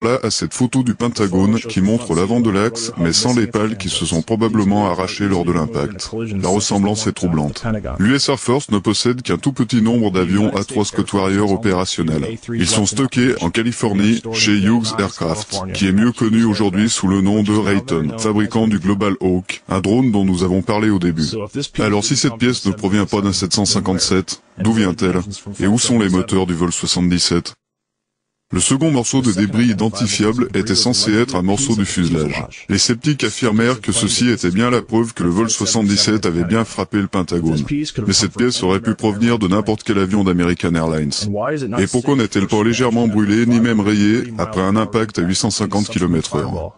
Là à cette photo du Pentagone qui montre l'avant de l'axe, mais sans les pales qui se sont probablement arrachées lors de l'impact. La ressemblance est troublante. L'US Air Force ne possède qu'un tout petit nombre d'avions A3 Scott Warrior opérationnels. Ils sont stockés en Californie chez Hughes Aircraft, qui est mieux connu aujourd'hui sous le nom de Raytheon, fabricant du Global Hawk, un drone dont nous avons parlé au début. Alors si cette pièce ne provient pas d'un 757, d'où vient-elle? Et où sont les moteurs du vol 77? Le second morceau de débris identifiable était censé être un morceau du fuselage. Les sceptiques affirmèrent que ceci était bien la preuve que le vol 77 avait bien frappé le Pentagone. Mais cette pièce aurait pu provenir de n'importe quel avion d'American Airlines. Et pourquoi n'est-elle pas légèrement brûlée ni même rayée après un impact à 850 km/h?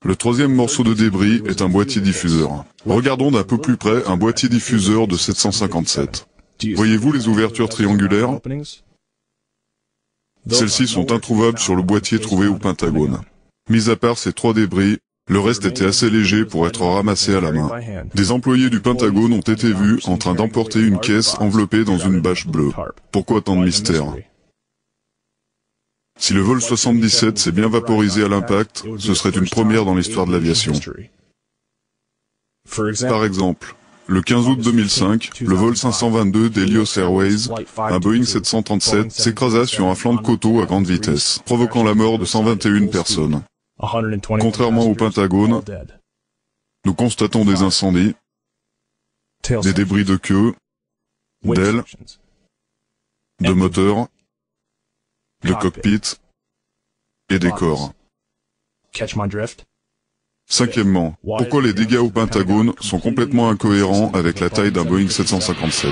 Le troisième morceau de débris est un boîtier diffuseur. Regardons d'un peu plus près un boîtier diffuseur de 757. Voyez-vous les ouvertures triangulaires? Celles-ci sont introuvables sur le boîtier trouvé au Pentagone. Mis à part ces trois débris, le reste était assez léger pour être ramassé à la main. Des employés du Pentagone ont été vus en train d'emporter une caisse enveloppée dans une bâche bleue. Pourquoi tant de mystère? Si le vol 77 s'est bien vaporisé à l'impact, ce serait une première dans l'histoire de l'aviation. Par exemple, le 15 août 2005, le vol 522 d'Helios Airways, un Boeing 737, s'écrasa sur un flanc de coteau à grande vitesse, provoquant la mort de 121 personnes. Contrairement au Pentagone, nous constatons des incendies, des débris de queue, d'ailes, de moteurs, de cockpit et des corps. Cinquièmement, pourquoi les dégâts au Pentagone sont complètement incohérents avec la taille d'un Boeing 757?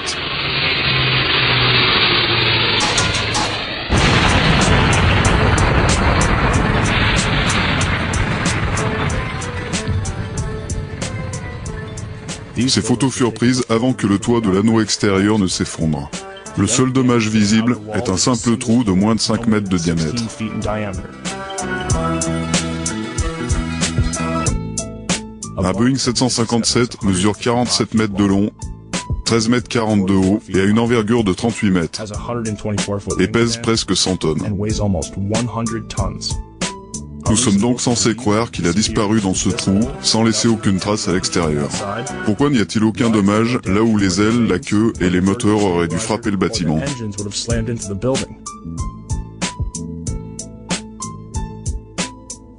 Ces photos furent prises avant que le toit de l'anneau extérieur ne s'effondre. Le seul dommage visible est un simple trou de moins de 5 mètres de diamètre. Un Boeing 757 mesure 47 mètres de long, 13 mètres 40 de haut et a une envergure de 38 mètres et pèse presque 100 tonnes. Nous sommes donc censés croire qu'il a disparu dans ce trou sans laisser aucune trace à l'extérieur. Pourquoi n'y a-t-il aucun dommage là où les ailes, la queue et les moteurs auraient dû frapper le bâtiment?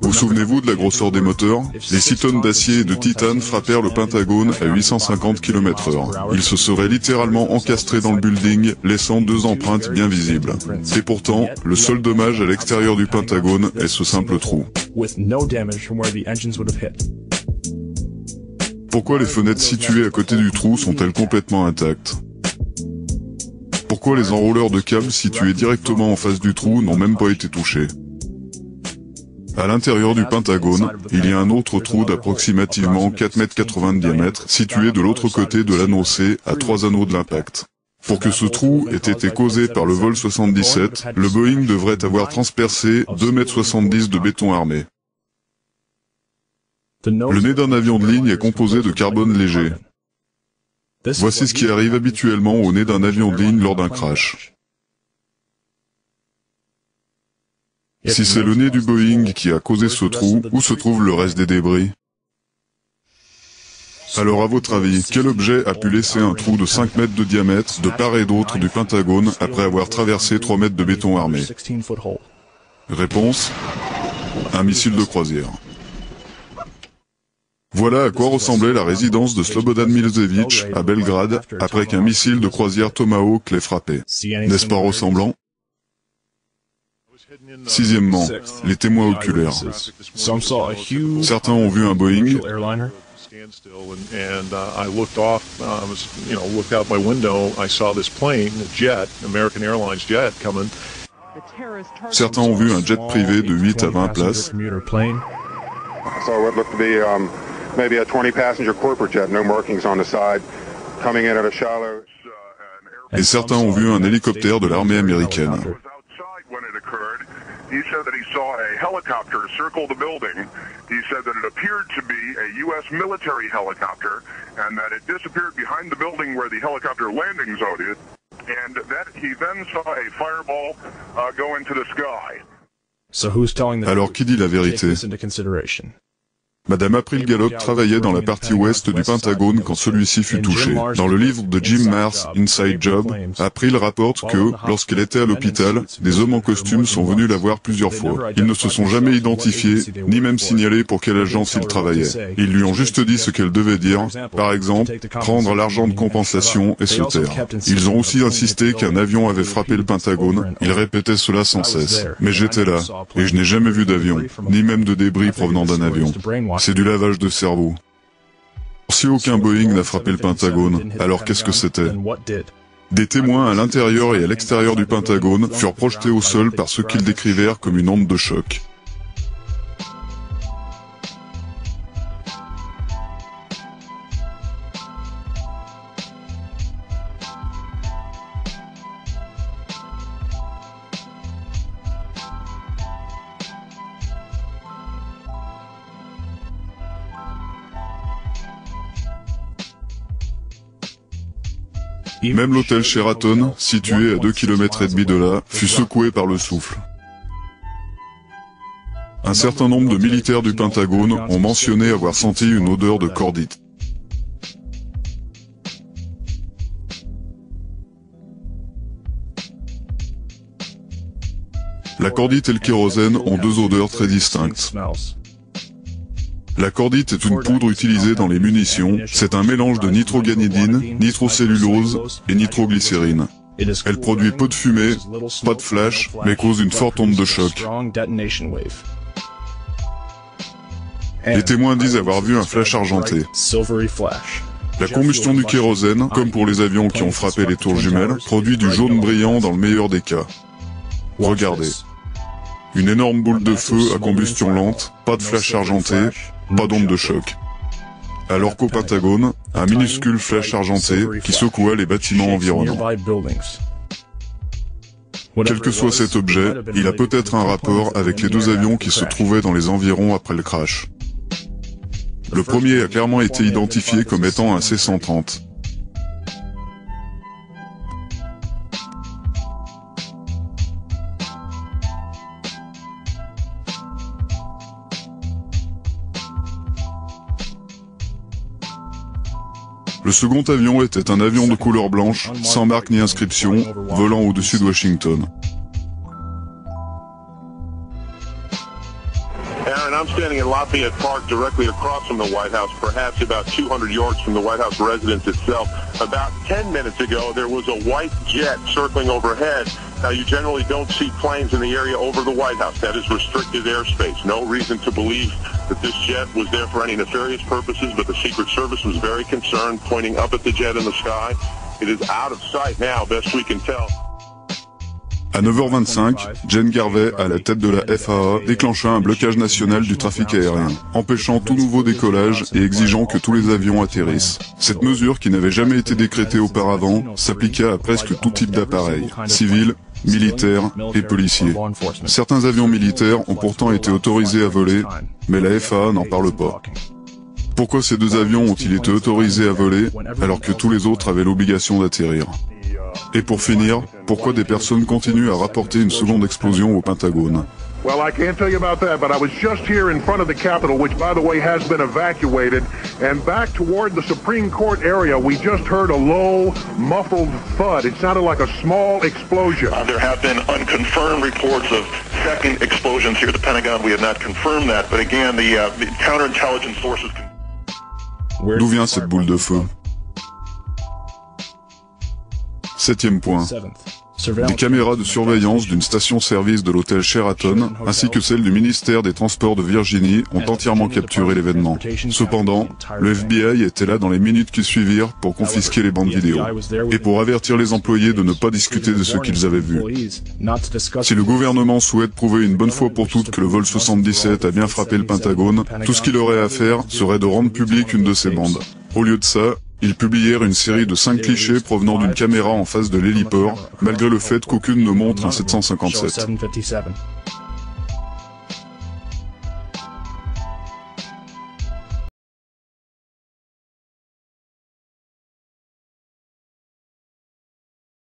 Vous souvenez-vous de la grosseur des moteurs? Les 6 tonnes d'acier et de titane frappèrent le Pentagone à 850 km/h. Ils se seraient littéralement encastrés dans le building, laissant 2 empreintes bien visibles. Et pourtant, le seul dommage à l'extérieur du Pentagone est ce simple trou. Pourquoi les fenêtres situées à côté du trou sont-elles complètement intactes? Pourquoi les enrouleurs de câbles situés directement en face du trou n'ont même pas été touchés? À l'intérieur du Pentagone, il y a un autre trou d'approximativement 4,80 m de diamètre, situé de l'autre côté de l'anneau C, à 3 anneaux de l'impact. Pour que ce trou ait été causé par le vol 77, le Boeing devrait avoir transpercé 2,70 m de béton armé. Le nez d'un avion de ligne est composé de carbone léger. Voici ce qui arrive habituellement au nez d'un avion de ligne lors d'un crash. Si c'est le nez du Boeing qui a causé ce trou, où se trouve le reste des débris? Alors à votre avis, quel objet a pu laisser un trou de 5 mètres de diamètre de part et d'autre du Pentagone après avoir traversé 3 mètres de béton armé? Réponse: un missile de croisière. Voilà à quoi ressemblait la résidence de Slobodan Milosevic à Belgrade après qu'un missile de croisière Tomahawk l'ait frappé. N'est-ce pas ressemblant? Sixièmement, les témoins oculaires. Certains ont vu un Boeing. Certains ont vu un jet privé de 8 à 20 places. Et certains ont vu un hélicoptère de l'armée américaine. He said that he saw a helicopter circle the building. He said that it appeared to be a U.S. military helicopter and that it disappeared behind the building where the helicopter landing zone is, and that he then saw a fireball go into the sky. Alors qui dit la vérité? Madame April Gallock travaillait dans la partie ouest du Pentagone quand celui-ci fut touché. Dans le livre de Jim Mars, Inside Job, April rapporte que, lorsqu'elle était à l'hôpital, des hommes en costume sont venus la voir plusieurs fois. Ils ne se sont jamais identifiés, ni même signalé pour quelle agence ils travaillaient. Ils lui ont juste dit ce qu'elle devait dire, par exemple, prendre l'argent de compensation et se taire. Ils ont aussi insisté qu'un avion avait frappé le Pentagone. Ils répétaient cela sans cesse. Mais j'étais là, et je n'ai jamais vu d'avion, ni même de débris provenant d'un avion. C'est du lavage de cerveau. Si aucun Boeing n'a frappé le Pentagone, alors qu'est-ce que c'était? Des témoins à l'intérieur et à l'extérieur du Pentagone furent projetés au sol par ce qu'ils décrivèrent comme une onde de choc. Même l'hôtel Sheraton, situé à 2,5 km de là, fut secoué par le souffle. Un certain nombre de militaires du Pentagone ont mentionné avoir senti une odeur de cordite. La cordite et le kérosène ont deux odeurs très distinctes. La cordite est une poudre utilisée dans les munitions, c'est un mélange de nitroguanidine, nitrocellulose et nitroglycérine. Elle produit peu de fumée, pas de flash, mais cause une forte onde de choc. Les témoins disent avoir vu un flash argenté. La combustion du kérosène, comme pour les avions qui ont frappé les tours jumelles, produit du jaune brillant dans le meilleur des cas. Regardez. Une énorme boule de feu à combustion lente, pas de flash argenté, pas d'onde de choc. Alors qu'au Pentagone, un minuscule flash argenté qui secoua les bâtiments environnants. Quel que soit cet objet, il a peut-être un rapport avec les deux avions qui se trouvaient dans les environs après le crash. Le premier a clairement été identifié comme étant un C-130. Le second avion était un avion de couleur blanche, sans marque ni inscription, volant au-dessus de Washington. Aaron, I'm standing in Lafayette Park directly across from the White House, perhaps about 200 yards from the White House residence itself. About 10 minutes ago, there was a white jet circling overhead. Now, you generally don't see planes in the area over the White House. That is restricted airspace. No reason to believe that this jet was there for any nefarious purposes, but the Secret Service was very concerned, pointing up at the jet in the sky. It is out of sight now, best we can tell. À 9h25, Jane Garvey, à la tête de la FAA, déclencha un blocage national du trafic aérien, empêchant tout nouveau décollage et exigeant que tous les avions atterrissent. Cette mesure, qui n'avait jamais été décrétée auparavant, s'appliqua à presque tout type d'appareils, civils, militaires et policiers. Certains avions militaires ont pourtant été autorisés à voler, mais la FAA n'en parle pas. Pourquoi ces deux avions ont-ils été autorisés à voler, alors que tous les autres avaient l'obligation d'atterrir? Et pour finir, pourquoi des personnes continuent à rapporter une seconde explosion au Pentagone? Well, I can't tell you about that, but I was just here in front of the Capitol, which, by the way, has been evacuated, and back toward the Supreme Court area, we just heard a low, muffled thud. It sounded like a small explosion. There have been unconfirmed reports of second explosions here at the Pentagon. We have not confirmed that, but again, the counterintelligence sources... D'où vient cette boule de feu? Septième point. Des caméras de surveillance d'une station-service de l'hôtel Sheraton, ainsi que celle du ministère des Transports de Virginie, ont entièrement capturé l'événement. Cependant, le FBI était là dans les minutes qui suivirent pour confisquer les bandes vidéo, et pour avertir les employés de ne pas discuter de ce qu'ils avaient vu. Si le gouvernement souhaite prouver une bonne fois pour toutes que le vol 77 a bien frappé le Pentagone, tout ce qu'il aurait à faire serait de rendre publique une de ces bandes. Au lieu de ça, ils publièrent une série de 5 clichés provenant d'une caméra en face de l'héliport, malgré le fait qu'aucune ne montre un 757.